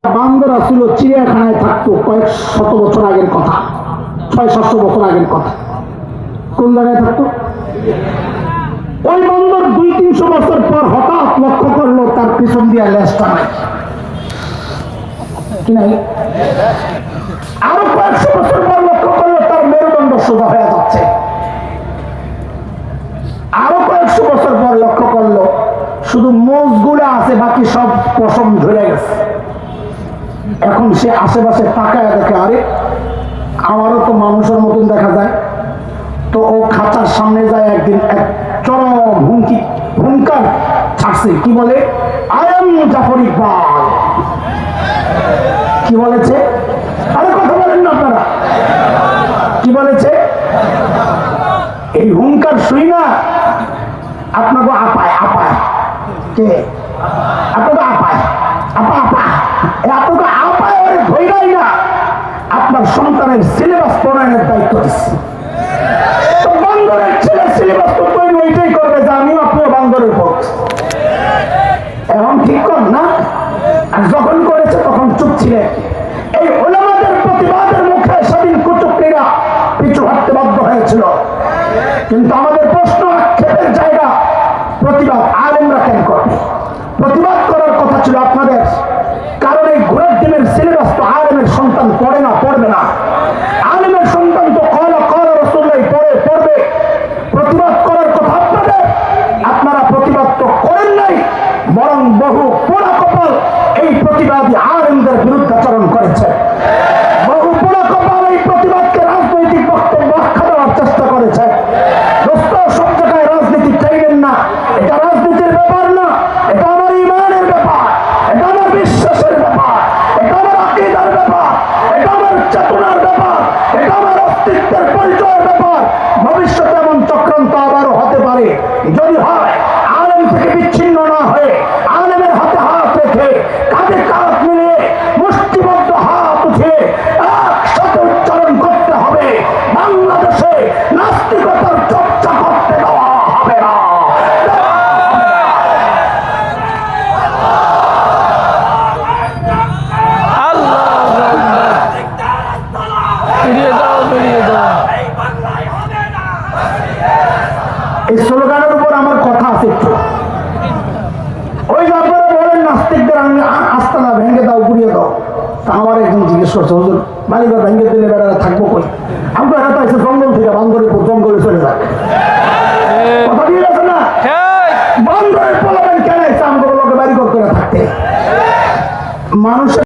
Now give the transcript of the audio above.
বান্দর ছিল চিড়িয়াখানায় থাকতো কয়েক শত বছর আগের কথা, 600-700 বছর আগের কথা। কোন জায়গায় থাকতো? ওই বান্দর 200-300 বছর পর হঠাৎ লক্ষ্য করলো তার পিছন দিয়ে লেজটা নাই, কি নাই? আরো কয়েকশো বছর পর লক্ষ্য করলো তার মেরুদণ্ড সোজা হয়ে যাচ্ছে। আরো কয়েকশো বছর পর লক্ষ্য করলো শুধু মোজগুলা আছে, বাকি সব পশম ঝরে গেছে। এখন সে আশেপাশে তাকায় দেখে, আরে আমারও তো মানুষের মতন দেখা যায়। তো ও খাঁচার সামনে যায়, একদিন এক চরম হুঙ্কার ছাড়ছে। কি বলে? I am Jafar Iqbal. কি বলেছে? আরে কথা বলেন না আপনারা, কি বলেছে? এই হুঙ্কার শুই না আপনাকে আপায় আপায়, কে আপনাকে আপায় আপা আপা, আপনাকে আপায় ওরে ধৈরাই না আপনার সন্তানের সিলেবাস প্রণয়নের দায়িত্ব দিচ্ছে। তো বান্দরের ছেলে সিলেবাস তো তৈরি ওইটাই করবে যে আমিও আপনিও বান্দরের পক্ষ। এখন ঠিক কর না? আর যখন করেছে তখন চুপ ছিলেন। এই ওলামাদের প্রতিবাদের মুখে স্বাধীন কুচক্রীরা পিছু হাঁটতে বাধ্য হয়েছিল। কিন্তু আমাদের প্রশ্ন, আক্ষেপের জায়গা, প্রতিবাদ আলেমরা কেন করবে? প্রতিবাদ করার কথা ছিল আপনাদের, কারণ এই ঘোড়ার দিনের সিলেবাস তো আলেমের সন্তান পড়ে না, পড়বে না। আলেমের সন্তান তো কলা রাসূলুল্লাহ পড়বে। প্রতিবাদ করার কথা আপনাদের, আপনারা প্রতিবাদ তো করেন নাই, বরং বহু পোড়া কপাল এই প্রতিবাদী আলেমদের বিরুদ্ধাচরণ করেছে। বহু পোড়া কপাল এই প্রতিবাদকে রাজনৈতিক বক্তব্য আখ্যা দেওয়ার চেষ্টা করেছে। দোস্ত, সব জায়গায় রাজনীতি চাইবেন না, এটা রাজনীতির ব্যাপার না, এটা আমার ইমানের ব্যাপার, এটা আমার বিশ্বাসের ব্যাপার, এটা আমার আকীদার ব্যাপার, এটা আমার চেতনার ব্যাপার, এটা আমার অস্তিত্বের পরিচয়ের ব্যাপার। ভবিষ্যতে এমন চক্রান্ত আবারও হতে পারে। যদি হয়, আলেম থেকে বিচ্ছিন্ন না হয়ে আলেমের হাতে হাত রেখে কাঁধে কাঁধ মিলিয়ে মুষ্টিবদ্ধ হাত উঠে একসাথে উচ্চারণ করতে হবে, বাংলাদেশে নাস্তিকতার চর্চা করতে দেওয়া হবে না। এই স্লোগানের উপর আমার কথা আছে একটু। ওই যে আপনারা বলেন নাস্তিকদের আস্তানা ভেঙে দাও, গুড়িয়ে দাও। তা আমার একজন জিজ্ঞেস করছে, হুজুর বাড়িঘর ভেঙে দিলে বেড়ারা থাকবো কই? আমরা এত এসে জঙ্গল থেকে বান্দরের জঙ্গলে চলে যায়। কথা দিয়ে গেছে না? বান্দরের পোলাবেন কেন এসে আমাদের লোকে বাড়িঘর করে থাকতে? মানুষের